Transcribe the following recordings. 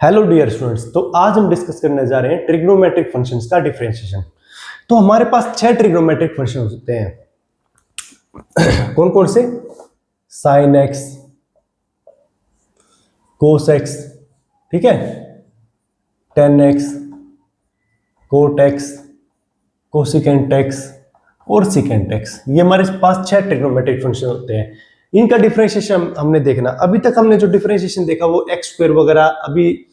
Hello dear students. तो आज हम डिस्कस करने जा रहे हैं ट्रिग्नोमेट्रिक फंक्शंस का डिफरेंशिएशन। तो हमारे पास 6 ट्रिग्नोमेट्रिक फंक्शन होते हैं। कौन कौन से? साइन एक्स, कोस एक्स, ठीक है, tan x, cot x, cosecant x और सिकेंट एक्स। ये हमारे पास 6 ट्रिग्नोमेट्रिक फंक्शन होते हैं। इनका डिफरेंशिएशन हमने देखना। अभी तक हमने जो डिफरेंशिएशन देखा वो एक्स स्क्वायर वगैरह अभी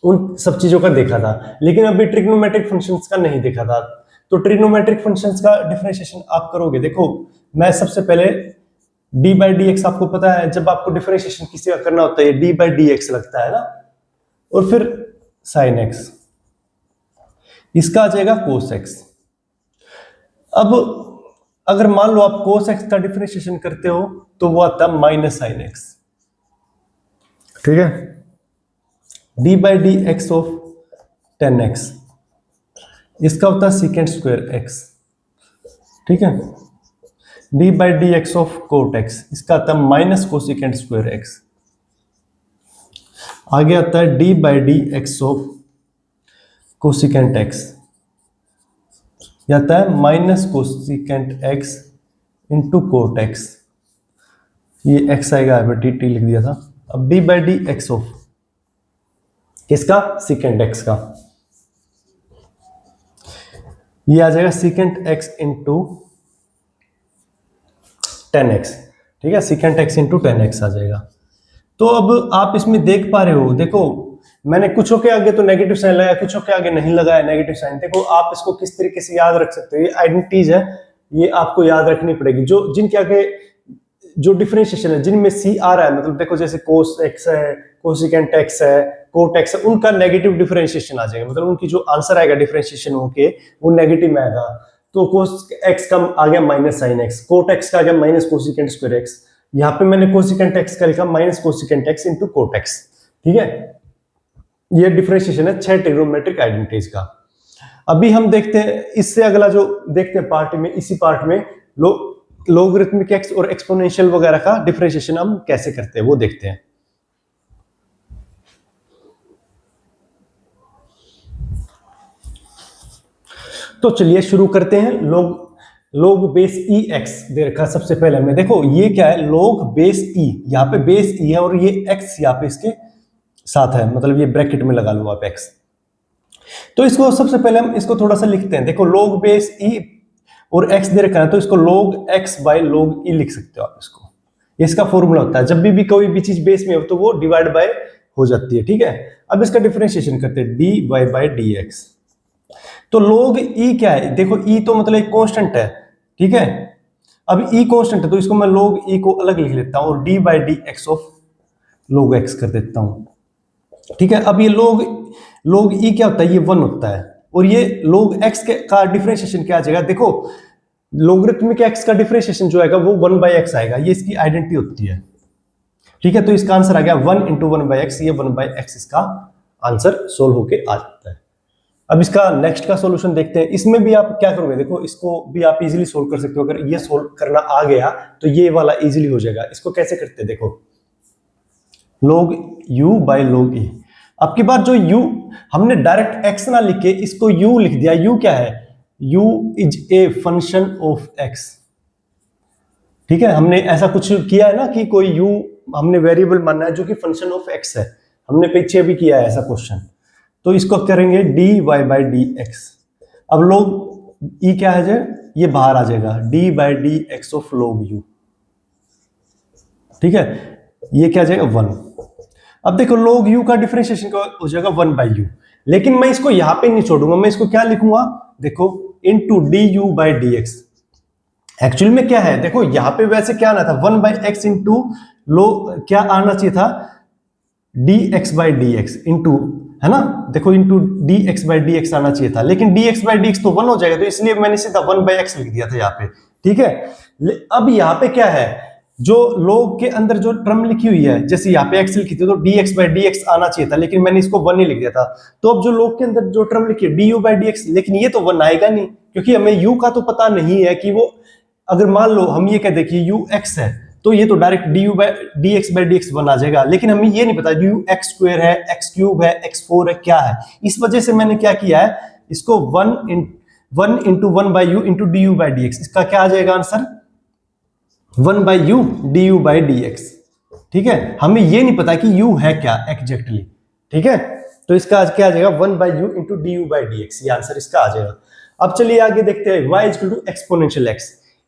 उन सब चीजों का देखा था, लेकिन अभी ट्रिग्नोमेट्रिक फंक्शंस का नहीं देखा था। तो ट्रिग्नोमेट्रिक फंक्शंस का डिफरेंशिएशन आप करोगे। देखो, मैं सबसे पहले डी बाई डी एक्स, आपको पता है जब आपको डिफरेंशिएशन किसी का करना होता है डी बाई डी एक्स लगता है ना, और फिर साइन एक्स, इसका आ जाएगा कोस एक्स। अब अगर मान लो आप कोस एक्स का डिफरेंशिएशन करते हो तो वो आता है माइनस साइन एक्स, ठीक है, d by d x of tan x, इसका होता है सीकेंट स्क्वायर एक्स, ठीक है, d by d x of cot x, इसका आता है माइनस कोसिकेंट स्क्वायर एक्स। आगे आता है d by d x of cosecant x, यह आता है minus cosecant x into cot x, ये एक्स आएगा, टी टी लिख दिया था। अब d by d x of किसका? सीकेंट एक्स का, ये आ जाएगा secant x into tan x, ठीक है, secant x into tan x आ जाएगा। तो अब आप इसमें देख पा रहे हो, देखो मैंने कुछों के आगे तो नेगेटिव साइन लगाया, कुछों के आगे नहीं लगाया नेगेटिव साइन। देखो आप इसको किस तरीके से याद रख सकते हो, ये आइडेंटिटीज है, ये आपको याद रखनी पड़ेगी। जो जिनके आगे जो डिफरेंशिएशन है, जिनमें सी आ रहा है, मतलब देखो जैसे कोस एक्स है, कोसिकेंट एक्स है, कोट एक्स है, उनका नेगेटिव डिफरेंशिएशन आ जाएगा, मतलब उनकी जो आंसर आएगा डिफरेंशिएशन होके वो नेगेटिव में आएगा। तो कोस एक्स का आ गया minus sine x, cot x का आ गया माइनस कोसिकेंट स्क्वायर एक्स, यहाँ पे मैंने कोसिकेंट एक्स का लिखा minus cosecant x into cot x, ठीक है। ये डिफरेंशिएशन है 6 ट्रिग्नोमेट्रिक आइडेंटिटीज का। अभी हम देखते हैं इससे अगला जो देखते हैं पार्ट में, इसी पार्ट में लोगरिथमिक एक्स और एक्सपोनेंशियल वगैरह का डिफरेंशिएशन हम कैसे करते हैं वो देखते हैं। तो चलिए शुरू करते हैं। लोग बेस ई एक्स दे रखा है सबसे पहले हमें। देखो ये क्या है, लोग बेस ई, यहाँ पे बेस ई है और ये एक्स यहाँ पे इसके साथ है, मतलब ये ब्रैकेट में लगा लो आप एक्स। तो इसको सबसे पहले हम इसको थोड़ा सा लिखते हैं। देखो लोग बेस ई और एक्स दे रखा है, तो इसको लोग एक्स बाय लोग ई लिख सकते हो आप इसको। इसका फॉर्मूला होता है जब भी कोई भी चीज बेस में हो तो वो डिवाइड बाय हो जाती है, ठीक है। अब इसका डिफरेंशिएशन करते हैं, d y by d x. तो लोग ई क्या है, देखो ई तो मतलब एक कांस्टेंट है, ठीक है। अब ई कांस्टेंट है तो इसको मैं लोग ई को अलग लिख लेता हूं और D by d x of लोग एक्स कर देता हूं, ठीक है। अब ये लोग ई क्या होता है, ये 1 होता है, और ये लोग एक्स का डिफरेंशिएशन क्या आ जाएगा, देखो लोगरिथमिक एक्स का डिफरेंशिएशन जो आएगा वो 1 बाई एक्स आएगा, ये इसकी आइडेंटिटी होती है, ठीक है। तो इसका आंसर आ गया 1 इंटू 1 बाई एक्स, ये 1 बाई एक्स इसका आंसर सोल्व होके आ जाता है। अब इसका नेक्स्ट का सॉल्यूशन देखते हैं। इसमें भी आप क्या करोगे, देखो इसको भी आप इजीली सोल्व कर सकते हो। अगर ये सोल्व करना आ गया तो ये वाला इजीली हो जाएगा। इसको कैसे करते हैं, देखो log u by log e। अब की बार जो u हमने डायरेक्ट x ना लिख के इसको u लिख दिया। u क्या है, u is a function of x, ठीक है। हमने ऐसा कुछ किया है ना कि कोई u हमने वेरिएबल मानना है जो कि फंक्शन ऑफ x है, हमने पीछे भी किया है ऐसा क्वेश्चन। तो इसको करेंगे dy बाय dx। अब log e क्या है, ये बाहर आ जाएगा, d by dx of log u, ठीक है, ये क्या आ जाएगा 1। अब देखो log u का डिफरेंशिएशन हो जाएगा 1 बाई यू, लेकिन मैं इसको यहां पे नहीं छोड़ूंगा, मैं इसको क्या लिखूंगा, देखो into du by dx। Actually में क्या है, देखो यहां पे वैसे क्या आना था 1 बाई एक्स इंटू क्या आना चाहिए था, dx बाई dx इंटू, है ना, देखो इंटू dx बाई dx आना चाहिए था, लेकिन dx बाई dx तो 1 हो जाएगा, तो इसलिए मैंने सीधा 1 बाई एक्स लिख दिया था यहाँ पे, ठीक है। अब यहाँ पे क्या है, जो log के अंदर जो टर्म लिखी हुई है, जैसे यहाँ पे x लिखी थी तो dx बाई dx आना चाहिए था, लेकिन मैंने इसको 1 ही लिख दिया था। तो अब जो log के अंदर जो टर्म लिखी है du बाई dx, लेकिन ये तो 1 आएगा नहीं, क्योंकि हमें u का तो पता नहीं है कि वो, अगर मान लो हम ये कह दें कि u x है तो ये तो डायरेक्ट dx/dx वन आ जाएगा, लेकिन हमें ये नहीं पता du x स्क्वायर है, x क्यूब है, x4 है, क्या है। इस वजह से मैंने क्या किया है, इसको 1 into 1/u into du/dx, इसका क्या आ जाएगा आंसर, 1/u du/dx। ठीक है, हमें ये नहीं पता कि u है क्या एग्जैक्टली। ठीक है, तो इसका आज क्या आ जाएगा, 1/u into du/dx, ये आंसर इसका आ जाएगा। अब चलिए आगे देखते हैं, y equal to exponential x,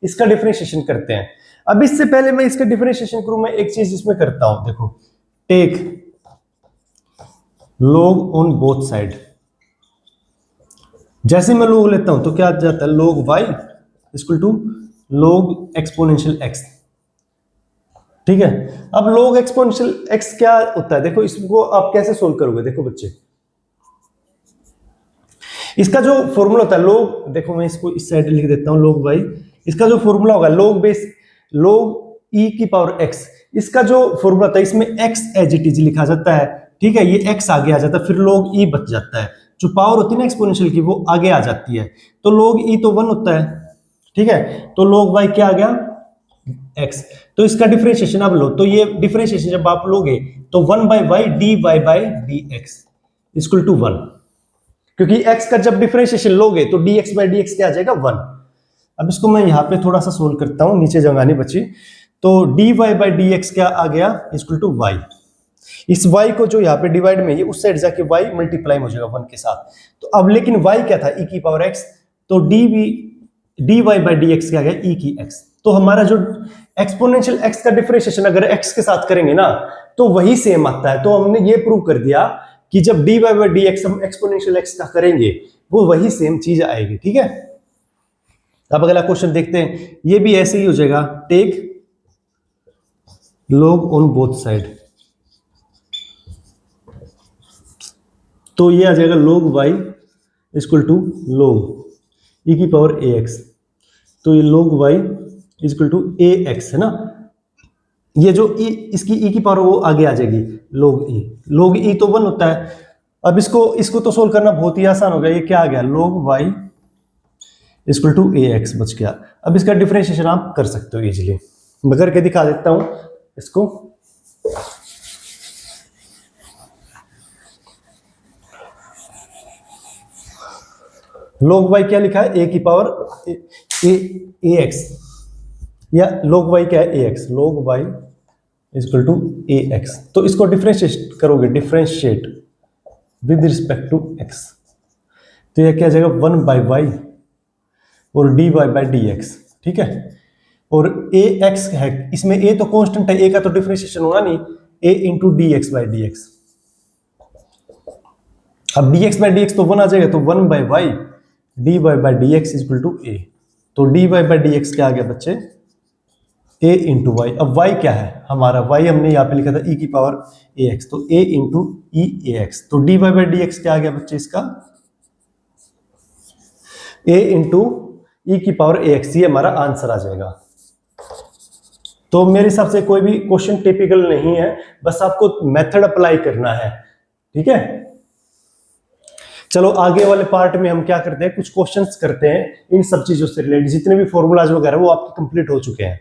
इसका डिफरेंशिएशन करते हैं। अब इससे पहले मैं इसका डिफरेंशिएशन करूं, मैं एक चीज इसमें करता हूं, देखो, take log on both side. जैसे मैं log लेता हूं तो क्या आ जाता है, log y equal to log exponential x। ठीक है, अब log एक्सपोनेंशियल x क्या होता है, देखो इसको आप कैसे सोल्व करोगे, देखो बच्चे, इसका जो फॉर्मूला होता है log, देखो मैं इसको इस साइड लिख देता हूं, log y, इसका जो फॉर्मूला होगा log बेस log e की पावर x, इसका जो फॉर्मूला था इसमें x एज इट इज लिखा जाता है। ठीक है, ये x आगे आ जाता है, फिर log e बच जाता है, जो पावर होती है ना एक्सपोनेंशियल की वो आगे आ जाती है, तो log e तो 1 होता है। ठीक है, तो log y क्या आ गया, x। तो इसका डिफरेंशिएशन अब लो, तो ये डिफरेंशिएशन जब आप लोगे तो 1/y dy/dx इक्वल टू 1, क्योंकि x का जब डिफरेंशिएशन लोगे तो dx/dx क्या आ जाएगा, 1। अब इसको मैं यहाँ पे थोड़ा सा सोल्व करता हूँ, नीचे जगह नहीं बची, तो dy/dx क्या आ गया, इक्वल टू y। इस y को जो यहाँ पे डिवाइड में, ये उस साइड जाके y मल्टीप्लाई हो जाएगा 1 के साथ। तो अब लेकिन y क्या था, e की पावर x, तो dy/dx क्या आ गया, e की x। तो हमारा जो एक्सपोनेंशियल x का डिफरेंशिएशन अगर x के साथ करेंगे ना तो वही सेम आता है। तो हमने ये प्रूव कर दिया कि जब dy/dx हम एक्सपोनेंशियल x का करेंगे वो वही सेम चीज आएगी। ठीक है, अब अगला क्वेश्चन देखते हैं, ये भी ऐसे ही हो जाएगा, take log on both side, तो ये आ जाएगा log y equal to log e की पावर ax, तो ये log y equal to ax है ना, ये जो e, इसकी e की पावर वो आगे आ जाएगी, log e तो 1 होता है। अब इसको तो सोल्व करना बहुत ही आसान हो गया, ये क्या आ गया, log y equal to ax बच गया। अब इसका डिफरेंशिएशन आप कर सकते हो इजीली, मैं करके दिखा देता हूं इसको। log y क्या लिखा है, a की पावर ax, या log y क्या है, ax, log y equal to ax। तो इसको डिफरेंशिएट करोगे, differentiate with respect to x, तो यह क्या जाएगा, 1/y और dy/dx। ठीक है, और ax है, इसमें a तो कांस्टेंट है, a का तो डिफरेंशिएशन होगा नहीं, a इंटू dx/dx। अब dx/dx तो 1 आ जाएगा, तो 1/y dy/dx equal to a। तो dy/dx क्या आ गया बच्चे, a इंटू वाई। अब y क्या है हमारा, y हमने यहाँ पे लिखा था e की पावर ax, तो a इंटू e ax। तो dy/dx क्या आ गया बच्चे इसका, a इंटू e की पावर ax, ये हमारा आंसर आ जाएगा। तो मेरे हिसाब से कोई भी क्वेश्चन टिपिकल नहीं है, बस आपको मेथड अप्लाई करना है। ठीक है, चलो आगे वाले पार्ट में हम क्या करते हैं, कुछ क्वेश्चंस करते हैं इन सब चीजों से रिलेटेड, जितने भी फॉर्मूलाज वगैरह वो आपके कंप्लीट हो चुके हैं।